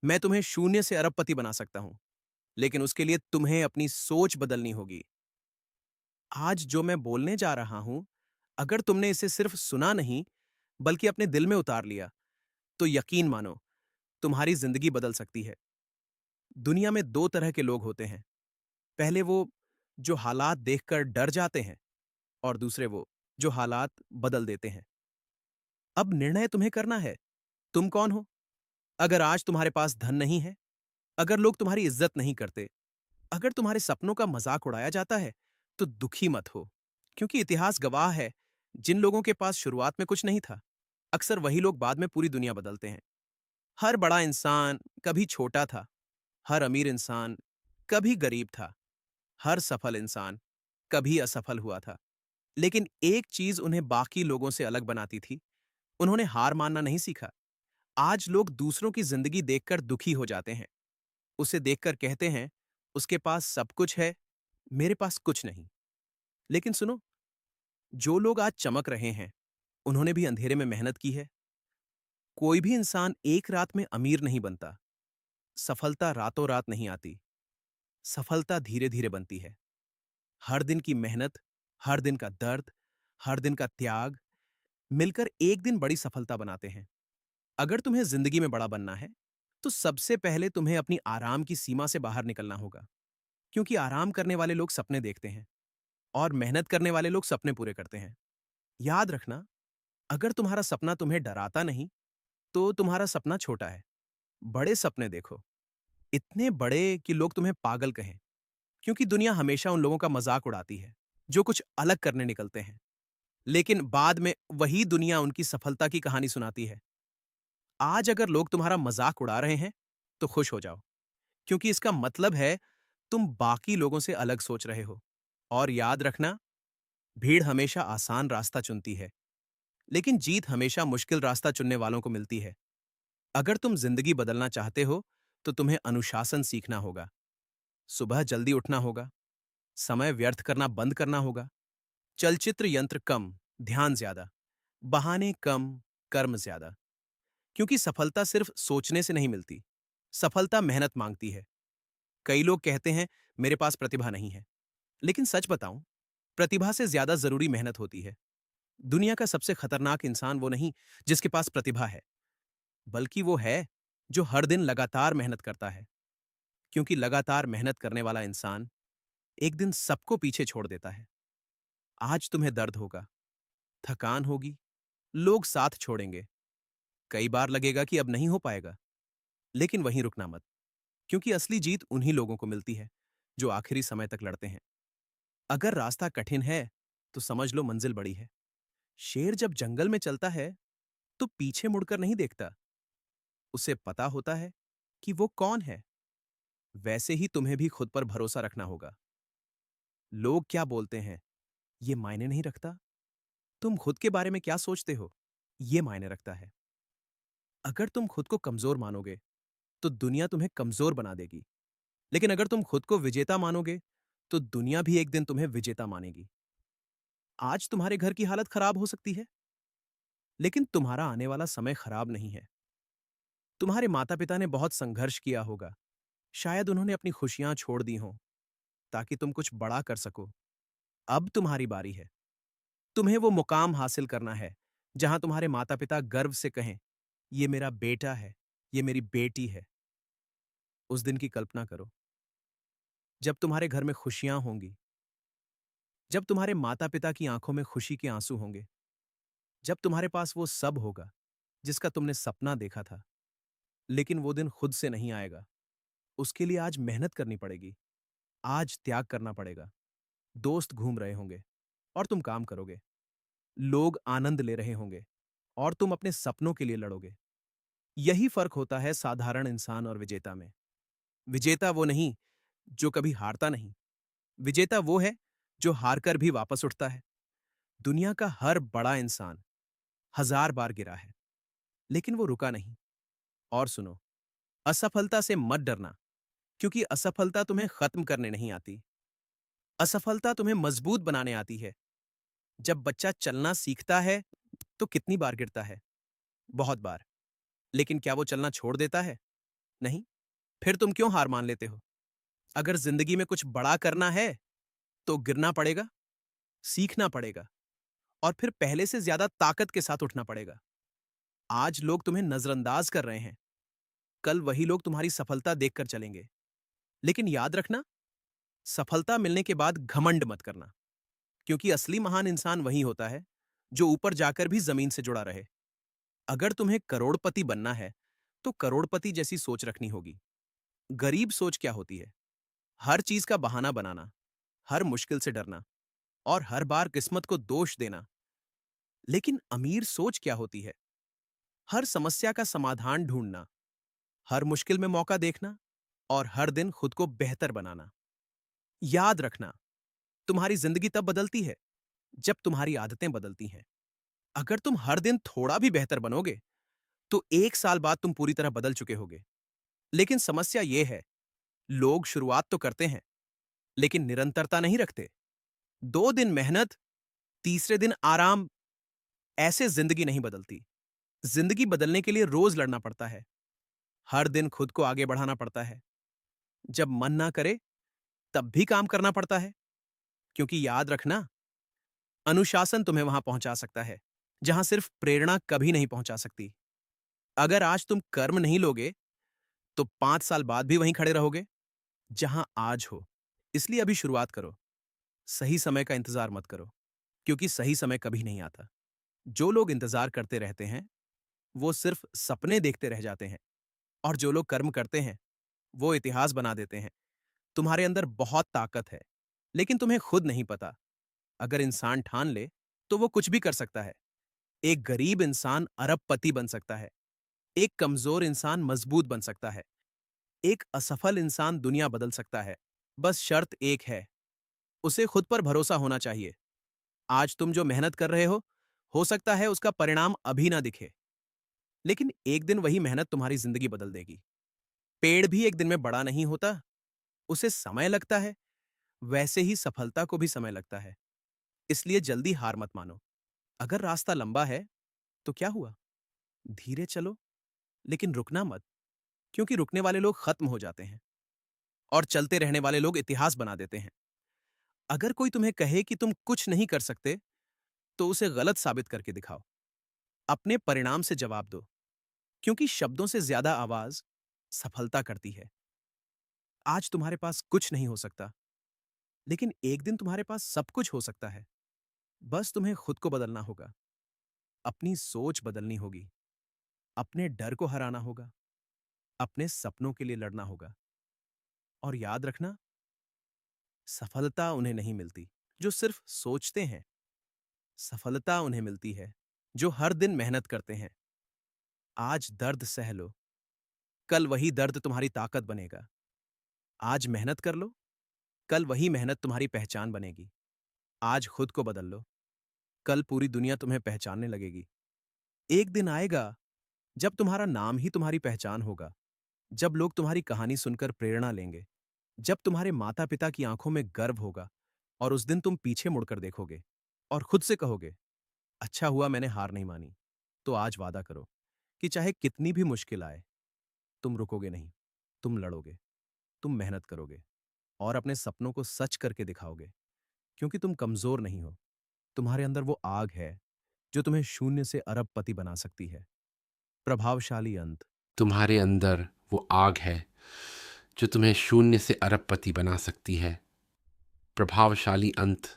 मैं तुम्हें शून्य से अरबपति बना सकता हूं, लेकिन उसके लिए तुम्हें अपनी सोच बदलनी होगी। आज जो मैं बोलने जा रहा हूं, अगर तुमने इसे सिर्फ सुना नहीं, बल्कि अपने दिल में उतार लिया, तो यकीन मानो, तुम्हारी जिंदगी बदल सकती है। दुनिया में दो तरह के लोग होते हैं। पहले वो जो हालात देखकर डर जाते हैं, और दूसरे वो जो हालात बदल देते हैं। अब निर्णय तुम्हें करना है, तुम कौन हो? अगर आज तुम्हारे पास धन नहीं है, अगर लोग तुम्हारी इज्जत नहीं करते, अगर तुम्हारे सपनों का मजाक उड़ाया जाता है, तो दुखी मत हो, क्योंकि इतिहास गवाह है, जिन लोगों के पास शुरुआत में कुछ नहीं था, अक्सर वही लोग बाद में पूरी दुनिया बदलते हैं। हर बड़ा इंसान कभी छोटा था, हर अमीर इंसान कभी गरीब था, हर सफल इंसान कभी असफल हुआ था। लेकिन एक चीज उन्हें बाकी लोगों से अलग बनाती थी, उन्होंने हार मानना नहीं सीखा। आज लोग दूसरों की जिंदगी देखकर दुखी हो जाते हैं, उसे देखकर कहते हैं, उसके पास सब कुछ है, मेरे पास कुछ नहीं। लेकिन सुनो, जो लोग आज चमक रहे हैं, उन्होंने भी अंधेरे में मेहनत की है। कोई भी इंसान एक रात में अमीर नहीं बनता। सफलता रातों रात नहीं आती। सफलता धीरे धीरे बनती है। हर दिन की मेहनत, हर दिन का दर्द, हर दिन का त्याग मिलकर एक दिन बड़ी सफलता बनाते हैं। अगर तुम्हें जिंदगी में बड़ा बनना है, तो सबसे पहले तुम्हें अपनी आराम की सीमा से बाहर निकलना होगा, क्योंकि आराम करने वाले लोग सपने देखते हैं, और मेहनत करने वाले लोग सपने पूरे करते हैं। याद रखना, अगर तुम्हारा सपना तुम्हें डराता नहीं, तो तुम्हारा सपना छोटा है। बड़े सपने देखो, इतने बड़े कि लोग तुम्हें पागल कहें, क्योंकि दुनिया हमेशा उन लोगों का मजाक उड़ाती है जो कुछ अलग करने निकलते हैं, लेकिन बाद में वही दुनिया उनकी सफलता की कहानी सुनाती है। आज अगर लोग तुम्हारा मजाक उड़ा रहे हैं, तो खुश हो जाओ, क्योंकि इसका मतलब है तुम बाकी लोगों से अलग सोच रहे हो। और याद रखना, भीड़ हमेशा आसान रास्ता चुनती है, लेकिन जीत हमेशा मुश्किल रास्ता चुनने वालों को मिलती है। अगर तुम जिंदगी बदलना चाहते हो, तो तुम्हें अनुशासन सीखना होगा। सुबह जल्दी उठना होगा, समय व्यर्थ करना बंद करना होगा, चलचित्र यंत्र कम, ध्यान ज्यादा, बहाने कम, कर्म ज्यादा। क्योंकि सफलता सिर्फ सोचने से नहीं मिलती, सफलता मेहनत मांगती है। कई लोग कहते हैं, मेरे पास प्रतिभा नहीं है, लेकिन सच बताऊं, प्रतिभा से ज्यादा जरूरी मेहनत होती है। दुनिया का सबसे खतरनाक इंसान वो नहीं जिसके पास प्रतिभा है, बल्कि वो है जो हर दिन लगातार मेहनत करता है। क्योंकि लगातार मेहनत करने वाला इंसान एक दिन सबको पीछे छोड़ देता है। आज तुम्हें दर्द होगा, थकान होगी, लोग साथ छोड़ेंगे, कई बार लगेगा कि अब नहीं हो पाएगा, लेकिन वहीं रुकना मत, क्योंकि असली जीत उन्हीं लोगों को मिलती है जो आखिरी समय तक लड़ते हैं। अगर रास्ता कठिन है, तो समझ लो मंजिल बड़ी है। शेर जब जंगल में चलता है, तो पीछे मुड़कर नहीं देखता, उसे पता होता है कि वो कौन है। वैसे ही तुम्हें भी खुद पर भरोसा रखना होगा। लोग क्या बोलते हैं, ये मायने नहीं रखता। तुम खुद के बारे में क्या सोचते हो, ये मायने रखता है। अगर तुम खुद को कमजोर मानोगे, तो दुनिया तुम्हें कमजोर बना देगी। लेकिन अगर तुम खुद को विजेता मानोगे, तो दुनिया भी एक दिन तुम्हें विजेता मानेगी। आज तुम्हारे घर की हालत खराब हो सकती है, लेकिन तुम्हारा आने वाला समय खराब नहीं है। तुम्हारे माता पिता ने बहुत संघर्ष किया होगा, शायद उन्होंने अपनी खुशियां छोड़ दी हों, ताकि तुम कुछ बड़ा कर सको। अब तुम्हारी बारी है। तुम्हें वो मुकाम हासिल करना है, जहां तुम्हारे माता पिता गर्व से कहें, ये मेरा बेटा है, ये मेरी बेटी है। उस दिन की कल्पना करो, जब तुम्हारे घर में खुशियां होंगी, जब तुम्हारे माता पिता की आंखों में खुशी के आंसू होंगे, जब तुम्हारे पास वो सब होगा जिसका तुमने सपना देखा था। लेकिन वो दिन खुद से नहीं आएगा। उसके लिए आज मेहनत करनी पड़ेगी, आज त्याग करना पड़ेगा। दोस्त घूम रहे होंगे और तुम काम करोगे, लोग आनंद ले रहे होंगे और तुम अपने सपनों के लिए लड़ोगे। यही फर्क होता है साधारण इंसान और विजेता में। विजेता वो नहीं जो कभी हारता नहीं, विजेता वो है जो हारकर भी वापस उठता है। दुनिया का हर बड़ा इंसान हजार बार गिरा है, लेकिन वो रुका नहीं। और सुनो, असफलता से मत डरना, क्योंकि असफलता तुम्हें खत्म करने नहीं आती। असफलता तुम्हें मजबूत बनाने आती है। जब बच्चा चलना सीखता है, तो कितनी बार गिरता है? बहुत बार। लेकिन क्या वो चलना छोड़ देता है? नहीं? फिर तुम क्यों हार मान लेते हो? अगर जिंदगी में कुछ बड़ा करना है, तो गिरना पड़ेगा, सीखना पड़ेगा और फिर पहले से ज्यादा ताकत के साथ उठना पड़ेगा। आज लोग तुम्हें नजरअंदाज कर रहे हैं, कल वही लोग तुम्हारी सफलता देखकर चलेंगे। लेकिन याद रखना, सफलता मिलने के बाद घमंड मत करना, क्योंकि असली महान इंसान वही होता है जो ऊपर जाकर भी जमीन से जुड़ा रहे। अगर तुम्हें करोड़पति बनना है, तो करोड़पति जैसी सोच रखनी होगी। गरीब सोच क्या होती है? हर चीज का बहाना बनाना, हर मुश्किल से डरना और हर बार किस्मत को दोष देना। लेकिन अमीर सोच क्या होती है? हर समस्या का समाधान ढूंढना, हर मुश्किल में मौका देखना और हर दिन खुद को बेहतर बनाना। याद रखना, तुम्हारी जिंदगी तब बदलती है जब तुम्हारी आदतें बदलती हैं। अगर तुम हर दिन थोड़ा भी बेहतर बनोगे, तो 1 साल बाद तुम पूरी तरह बदल चुके होगे। लेकिन समस्या यह है, लोग शुरुआत तो करते हैं, लेकिन निरंतरता नहीं रखते। 2 दिन मेहनत, तीसरे दिन आराम, ऐसे जिंदगी नहीं बदलती। जिंदगी बदलने के लिए रोज लड़ना पड़ता है, हर दिन खुद को आगे बढ़ाना पड़ता है। जब मन ना करे, तब भी काम करना पड़ता है, क्योंकि याद रखना, अनुशासन तुम्हें वहां पहुंचा सकता है, जहां सिर्फ प्रेरणा कभी नहीं पहुंचा सकती। अगर आज तुम कर्म नहीं लोगे, तो 5 साल बाद भी वहीं खड़े रहोगे, जहां आज हो। इसलिए अभी शुरुआत करो। सही समय का इंतजार मत करो, क्योंकि सही समय कभी नहीं आता। जो लोग इंतजार करते रहते हैं, वो सिर्फ सपने देखते रह जाते हैं, और जो लोग कर्म करते हैं, वो इतिहास बना देते हैं। तुम्हारे अंदर बहुत ताकत है, लेकिन तुम्हें खुद नहीं पता। अगर इंसान ठान ले, तो वो कुछ भी कर सकता है। एक गरीब इंसान अरबपति बन सकता है, एक कमजोर इंसान मजबूत बन सकता है, एक असफल इंसान दुनिया बदल सकता है। बस शर्त एक है, उसे खुद पर भरोसा होना चाहिए। आज तुम जो मेहनत कर रहे हो सकता है उसका परिणाम अभी ना दिखे, लेकिन एक दिन वही मेहनत तुम्हारी जिंदगी बदल देगी। पेड़ भी एक दिन में बड़ा नहीं होता, उसे समय लगता है। वैसे ही सफलता को भी समय लगता है। इसलिए जल्दी हार मत मानो। अगर रास्ता लंबा है, तो क्या हुआ? धीरे चलो, लेकिन रुकना मत, क्योंकि रुकने वाले लोग खत्म हो जाते हैं और चलते रहने वाले लोग इतिहास बना देते हैं। अगर कोई तुम्हें कहे कि तुम कुछ नहीं कर सकते, तो उसे गलत साबित करके दिखाओ। अपने परिणाम से जवाब दो, क्योंकि शब्दों से ज्यादा आवाज सफलता करती है। आज तुम्हारे पास कुछ नहीं हो सकता, लेकिन एक दिन तुम्हारे पास सब कुछ हो सकता है। बस तुम्हें खुद को बदलना होगा, अपनी सोच बदलनी होगी, अपने डर को हराना होगा, अपने सपनों के लिए लड़ना होगा। और याद रखना, सफलता उन्हें नहीं मिलती जो सिर्फ सोचते हैं। सफलता उन्हें मिलती है जो हर दिन मेहनत करते हैं। आज दर्द सह लो, कल वही दर्द तुम्हारी ताकत बनेगा। आज मेहनत कर लो, कल वही मेहनत तुम्हारी पहचान बनेगी। आज खुद को बदल लो, कल पूरी दुनिया तुम्हें पहचानने लगेगी। एक दिन आएगा जब तुम्हारा नाम ही तुम्हारी पहचान होगा, जब लोग तुम्हारी कहानी सुनकर प्रेरणा लेंगे, जब तुम्हारे माता पिता की आंखों में गर्व होगा, और उस दिन तुम पीछे मुड़कर देखोगे और खुद से कहोगे, अच्छा हुआ मैंने हार नहीं मानी। तो आज वादा करो कि चाहे कितनी भी मुश्किल आए, तुम रुकोगे नहीं, तुम लड़ोगे, तुम मेहनत करोगे और अपने सपनों को सच करके दिखाओगे। क्योंकि तुम कमजोर नहीं हो, तुम्हारे अंदर वो आग है जो तुम्हें शून्य से अरबपति बना सकती है। प्रभावशाली अंत। तुम्हारे अंदर वो आग है जो तुम्हें शून्य से अरबपति बना सकती है। प्रभावशाली अंत